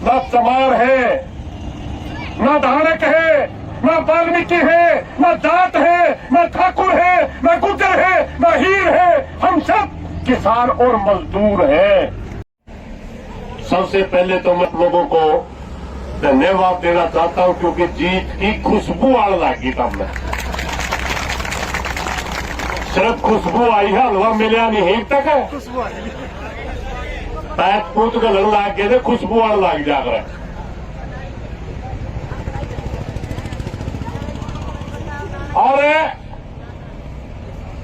न चमार है, न धारक है, न वाल्मीकि है, न जाट है, न ठाकुर है, न गुर्जर है, न हीर है। हम सब किसान और मजदूर हैं। सबसे पहले तो मैं लोगों को धन्यवाद देना चाहता हूं, क्योंकि जीत की खुशबू आने लगी तब में। सिर्फ खुशबू आई है, हलवा मिलिया नहीं है तक है। पैक पूत गलन लग गए थे, खुशबू आने लग जाकर। और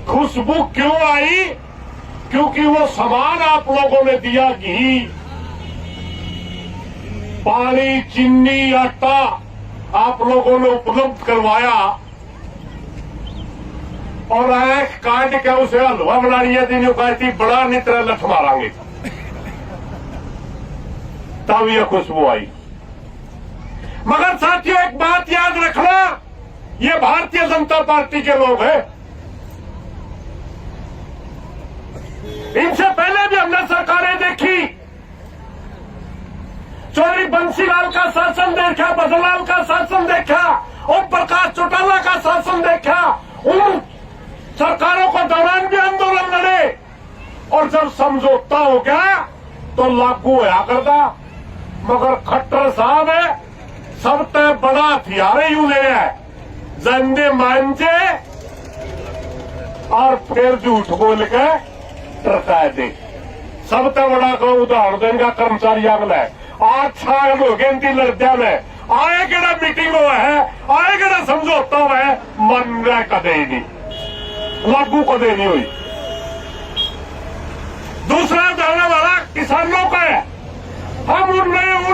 खुशबू क्यों आई? क्योंकि वो सामान आप लोगों ने दिया, घी, पानी, चीनी, आटा आप लोगों ने उपलब्ध करवाया, और आंख काट के उसे हलवा बनानी है। कहती बड़ा नित्र लठ मारांगे, तब यह खुशबू आई। मगर साथियों, एक बात याद रखना, ये भारतीय जनता पार्टी के लोग हैं। इनसे पहले भी हमने सरकारें देखी। चौधरी बंसीलाल का शासन देखा, बदलाल का शासन देखा, ओम प्रकाश चौटाला का शासन देखा। उन सरकारों के दौरान भी आंदोलन लड़े, और जब समझौता हो गया तो लागू होया करता। मगर खट्टर साहब है, सब तय बड़ा हथियार यूं ले है, जंदे मांझे और फिर झूठ बोल के टरका दे। सब तय बड़ा का उदाहरण देगा कर्मचारी अगला है। 8 साल हो गए इनकी लड़दिया में, आए केड़ा मीटिंग हुआ है, आए केड़ा समझौता हुआ है, मन रहा कदे ही नहीं, लागू कदे नहीं हुई। दूसरा उदाहरण वाला किसानों का है। हम उन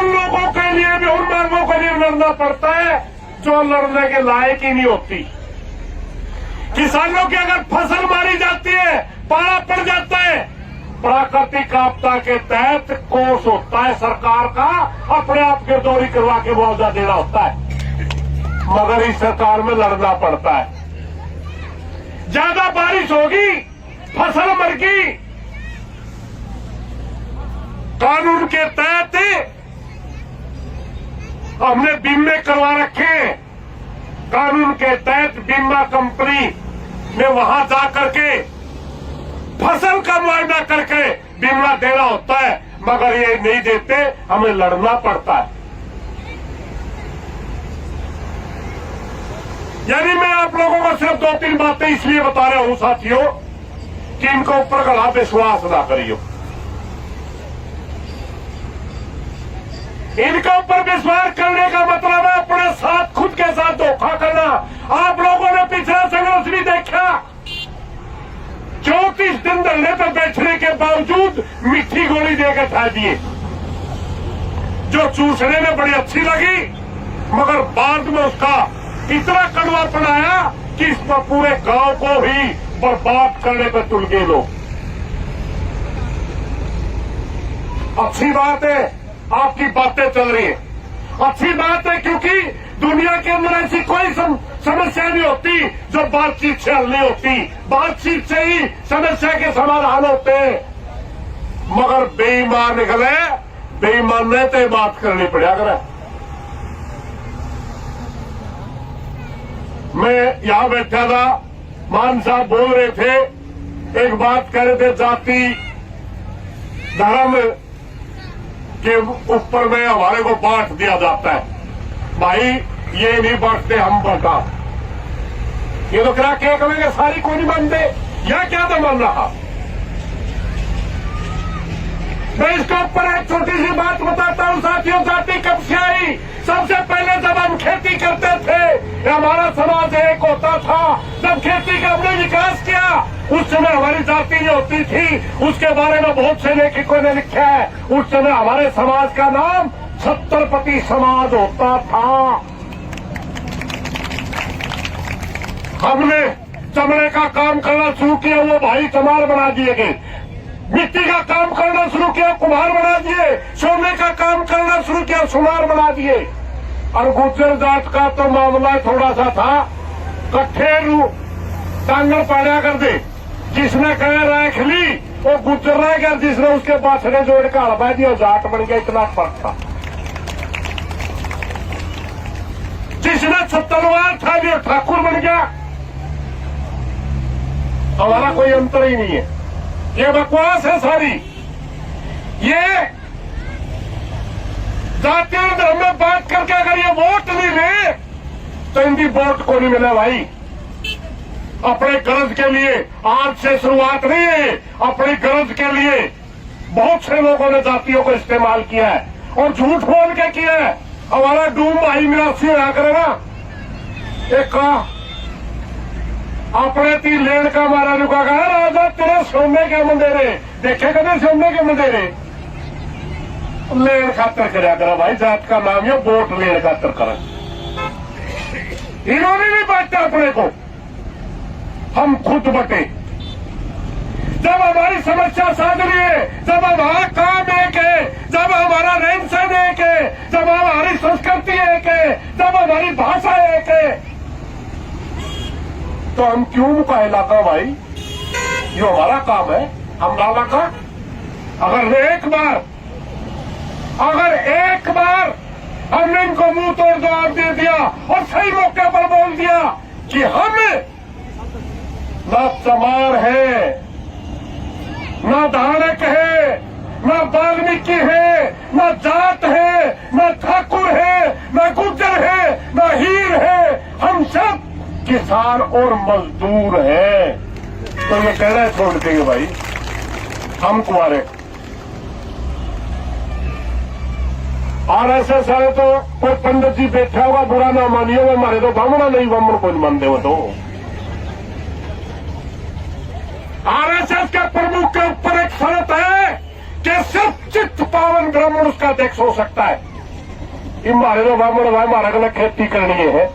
लोगों के लिए भी, उन मांगों के लिए लड़ना पड़ता है जो लड़ने के लायक ही नहीं होती। किसानों की अगर फसल मारी जाती है, पाला पड़ जाता है, प्राकृतिक आपदा के तहत कोष होता है सरकार का, अपने आप गिरदौरी करवा के मुआवजा देना होता है। मगर इस सरकार में लड़ना पड़ता है। ज्यादा बारिश होगी, फसल मर गई, कानून के तहत हमने बीमे करवा रखे। कानून के तहत बीमा कंपनी में वहां जाकर के फसल का मुआवजा करके बीमा देना होता है, मगर ये नहीं देते, हमें लड़ना पड़ता है। यानी मैं आप लोगों को सिर्फ 2-3 बातें इसलिए बता रहा हूं साथियों कि इनको ऊपर गला विश्वास ना करियो। इनके ऊपर विश्वास करने का मतलब है अपने साथ, खुद के साथ धोखा करना। आप लोगों ने पिछला संघर्ष भी देखा, 34 दिन धरने पर बैठने के बावजूद मीठी गोली देकर खा दिए, जो चूसने में बड़ी अच्छी लगी, मगर बाद में उसका इतना कड़वापन आया कि इस पर पूरे गांव को ही बर्बाद करने पर तुल गए लोग। अच्छी बात है आपकी बातें चल रही है, अच्छी बात है, क्योंकि दुनिया के अंदर ऐसी कोई समस्या नहीं होती जो बातचीत से हल नहीं होती। बातचीत से ही समस्या के समाधान होते हैं। मगर बेईमान निकले, बेईमान ने तो बात करनी पड़ा करे। मैं यहां बैठा था, मान साहब बोल रहे थे, एक बात कह रहे थे, जाति धर्म के ऊपर में हमारे को बांट दिया जाता है। भाई ये नहीं बांटते, हम बांटा। ये तो क्या कहेंगे, सारी को नहीं मानते, या क्या तो मान रहा। मैं इसके ऊपर एक छोटी सी बात बताता हूं साथियों। जाति कब से आई? सबसे पहले जब हम खेती करते थे, हमारा समाज एक होता था। जब खेती का हमने विकास किया, उस समय हमारी जाति जो होती थी, उसके बारे में बहुत से लेखकों ने लिखा है। उस समय हमारे समाज का नाम छत्रपति समाज होता था। हमने चमड़े का काम करना शुरू किया, वो भाई चमार बना दिए गए। मिट्टी का काम करना शुरू किया, कुम्हार बना दिए। सोने का काम करना शुरू किया, सुनार बना दिए। और गुर्जर जाट का तो मामला थोड़ा सा था, कट्ठे टांगड़ पाड़ा कर दे, जिसने कहे रख ली वो गुर्जर रह गया, जिसने उसके बाछड़े जोड़ के हड़बा दिया जाट बन गया। इतना फर्क था। जिसने तलवार था जो ठाकुर बन गया। हमारा कोई अंतर ही नहीं है, ये बकवास है सारी। ये जाति और धर्म में बात करके अगर ये वोट नहीं ले तो इनकी वोट को नहीं मिला भाई। अपने गरज के लिए आज से शुरुआत नहीं है, अपनी गरज के लिए बहुत से लोगों ने जातियों को इस्तेमाल किया है और झूठ बोल के किया है। हमारा डूम भाई मिरासी होया करे ना, एक कहा अपने ती लेन का मारा रुका कहा राजा तेरे सोने के मंदिरे देखे कदे सोने के मंदिरे लेन खातर कराया करा भाई। जात का नाम है वोट लेन खातर करा। इन्होंने नहीं बांटा अपने को, हम खुद बटे। जब हमारी समस्या साध रही है, जब हमारा काम एक है, जब हमारा रहन सहन एक है, जब हमारी संस्कृति एक है, जब हमारी भाषा एक है, तो हम क्यों मुकाबला का भाई? ये हमारा काम है, हम लाला का। अगर एक बार हमने इनको मुंह तोड़ जवाब दे दिया और सही मौके पर बोल दिया कि हम न चमार है, न धारक है, न वाल्मीकि है, न जाट है, न ठाकुर है, न गुर्जर है, न हीर है, हम सब किसान और मजदूर है। तो ये कह रहे छोड़ देंगे भाई हम कुआरे। और ऐसे सारे तो कोई पंडित जी बैठा होगा, बुरा ना मानिए, हमारे तो ब्राह्मणा नहीं, ब्राह्मण को मानते हो। तो आरएसएस के प्रमुख के ऊपर एक शर्त है कि सिर्फ चित्त पावन ब्राह्मण उसका अध्यक्ष हो सकता है। हमारे तो ब्राह्मण भाई हमारे गलत खेती करनी है,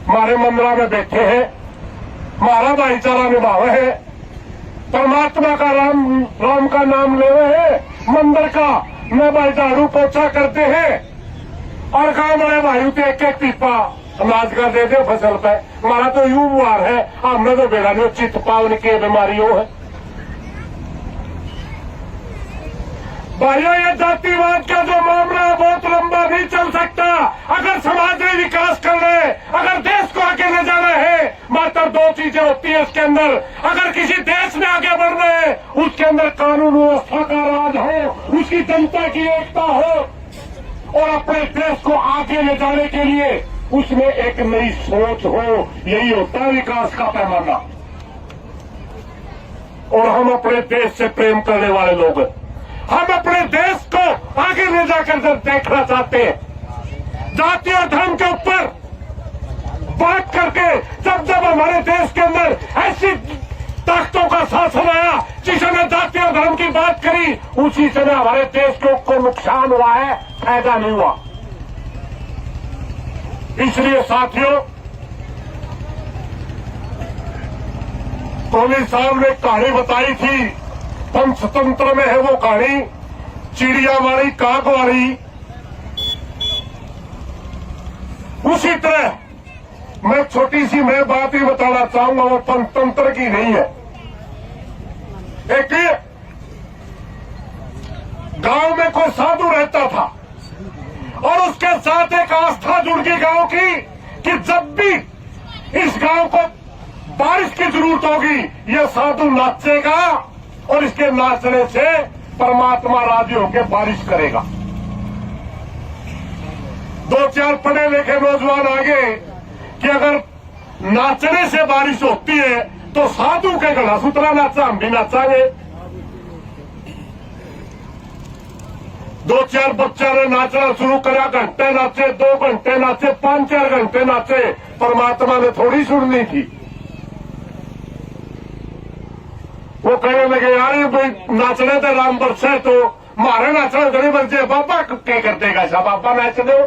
हमारे मंदिरा में बैठे हैं, हमारा भाईचारा निभावे है, परमात्मा का राम का नाम ले रहे हैं, मंदिर का मैं भाई झाड़ू पोछा करते हैं और गांव बड़े भाई के एक एक पीपा अनाज का दे दे फसल पे। हमारा तो यूं बुआर है, हमने तो बेड़ा नहीं चित्त पावन की बीमारियों है। भाइयों ये जातिवाद का जो मामला है बहुत लंबा नहीं चल सकता। अगर समाज में विकास करना है, अगर देश को आगे ले जाना है, मात्र दो चीजें होती है इसके अंदर। अगर किसी देश में आगे बढ़ना है, उसके अंदर कानून व्यवस्था का राज हो, उसकी जनता की एकता हो और अपने देश को आगे ले जाने के लिए उसमें एक नई सोच हो, यही होता है विकास का पैमाना। और हम अपने देश से प्रेम करने वाले लोग हैं, हम अपने देश को आगे ले जाकर जब देखना चाहते हैं। जाति और धर्म के ऊपर बात करके जब हमारे देश के अंदर ऐसी ताकतों का शासन आया जिसने जाति और धर्म की बात करी, उसी समय हमारे देश को नुकसान हुआ है, फायदा नहीं हुआ। इसलिए साथियों, कोहली साहब ने कहानी बताई थी, पंचतंत्र में है वो कहानी, चिड़िया मारी काग मारी। उसी तरह मैं छोटी सी मैं बात ही बताना चाहूंगा, वो पंचतंत्र की नहीं है। एक गांव में कोई साधु रहता था और उसके साथ एक आस्था जुड़ गई गांव की कि जब भी इस गांव को बारिश की जरूरत होगी यह साधु नाचेगा और इसके नाचने से परमात्मा राजी होकर बारिश करेगा। दो चार पढ़े लिखे नौजवान आगे कि अगर नाचने से बारिश होती है तो साधु के गला सूत्रा नाचा, हम भी नाचांगे। दो चार बच्चा ने नाचना शुरू करा, घंटे नाचे, 2 घंटे नाचे, 5-4 घंटे नाचे, परमात्मा ने थोड़ी सुननी थी। वो कहने लगे यार भाई नाचने तो राम बरसे तो मारे नाचना गरीब बरसे, बाबा क्या कर देगा ऐसा, बाबा नाच दो।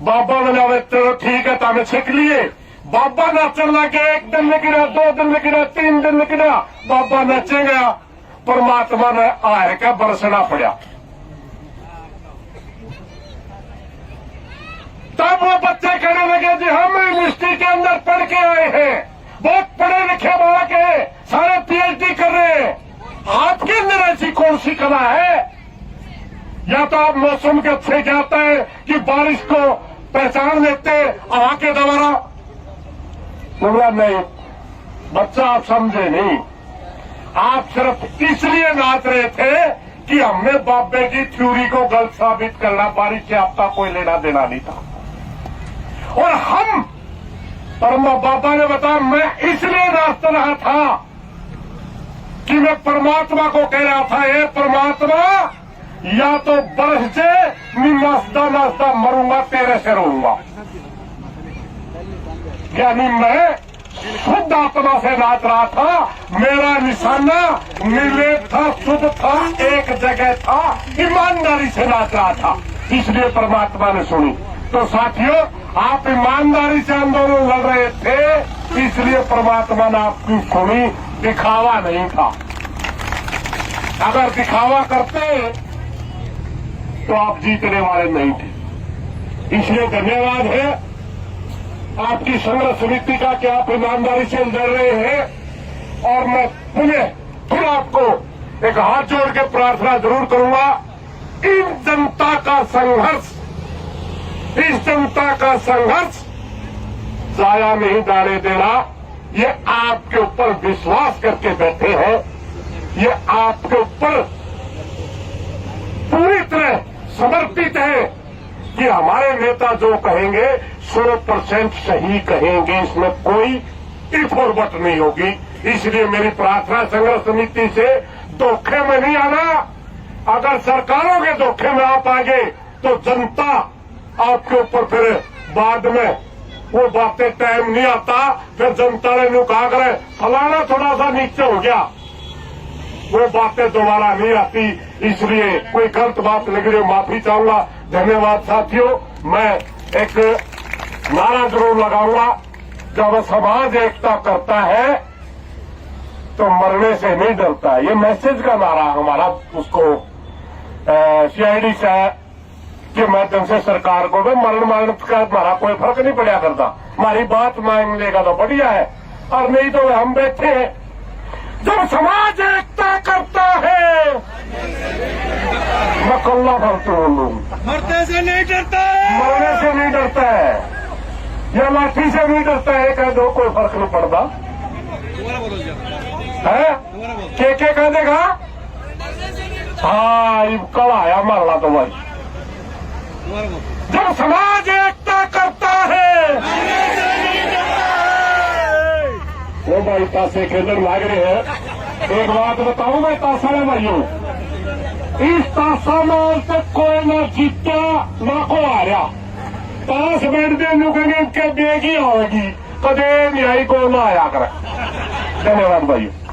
बाबा ने चलो ठीक है तो सीख लिए। बाबा नाचन लगे, 1 दिन निकला, 2 दिन निकला, 3 दिन निकला, बाबा नाचे गया, परमात्मा ने आए का बरसना पड़ा। तब वो बच्चे कहने लगे जी हम यूनिवर्सिटी के अंदर पढ़ के आए हैं, बहुत पढ़े लिखे बालक है, सारे पीएचडी कर रहे हैं, आपके अंदर ऐसी कौन सी कला है? या तो आप मौसम के अच्छे जाता है कि बारिश को पहचान लेते आके दोबारा। बोला नहीं बच्चा, आप समझे नहीं, आप सिर्फ इसलिए नाच रहे थे कि हमने बाबे की थ्योरी को गलत साबित करना, बारिश से आपका कोई लेना देना नहीं था। और हम परमा बाबा ने बताया, मैं इसलिए नाच रहा था कि मैं परमात्मा को कह रहा था, हे परमात्मा, या तो बरस से मैं नाचता नाचता मरूंगा, तेरे से रहूंगा। यानी मैं शुद्ध आत्मा से नाच रहा था, मेरा निशाना निर्लेप था, शुद्ध था, एक जगह था, ईमानदारी से नाच रहा था, इसलिए परमात्मा ने सुनी। तो साथियों, आप ईमानदारी से आंदोलन लड़ रहे थे, इसलिए परमात्मा ने आपकी सुनी, दिखावा नहीं था। अगर दिखावा करते तो आप जीतने वाले नहीं थे। इसलिए धन्यवाद है आपकी संघर्ष समिति का कि आप ईमानदारी से लड़ रहे हैं। और मैं फिर आपको एक हाथ जोड़ के प्रार्थना जरूर करूंगा, इन जनता का संघर्ष, इस जनता का संघर्ष जाया नहीं जाने देना। ये आपके ऊपर विश्वास करके बैठे हैं, ये आपके ऊपर पूरी तरह समर्पित है कि हमारे नेता जो कहेंगे 100% सही कहेंगे, इसमें कोई इफ और बट नहीं होगी। इसलिए मेरी प्रार्थना संघर्ष समिति से धोखे में नहीं आना। अगर सरकारों के धोखे में आप आ गए तो जनता आपके ऊपर फिर बाद में वो बातें टाइम नहीं आता, फिर जनता ने यूं कहा करे फलाना थोड़ा सा नीचे हो गया, वो बातें दोबारा नहीं आती। इसलिए कोई गलत बात लग रही, माफी चाहूंगा। धन्यवाद साथियों। मैं एक नारा जरूर लगाऊंगा, जब समाज एकता करता है तो मरने से नहीं डरता। ये मैसेज का नारा हमारा, उसको सीआईडी से के माध्यम से सरकार को भी मरण का हमारा कोई फर्क नहीं पड़ा करता। हमारी बात मान लेगा तो बढ़िया है, और नहीं तो हम बैठे हैं। जब समाज एकता करता है, मैं कल्ला भरते बोलूं, मरते से नहीं डरता है, मरने से नहीं डरता है, या लाठी से नहीं डरता है, कह दो कोई फर्क नहीं पड़ता है। के कह देगा हाँ कल आया मरना तो भाई। जब समाज एकता करता है, वो भाई ताशे खेलने लाग रहे हैं। एक बात बताऊं मैं ताशा में भाइयों, इस ताशा में आज तक कोई ना जीता ना को हारा। ताश बैठते कहेंगे इनके बेगी होगी, कदे नहीं आई को ना आया कर। धन्यवाद भाइयों।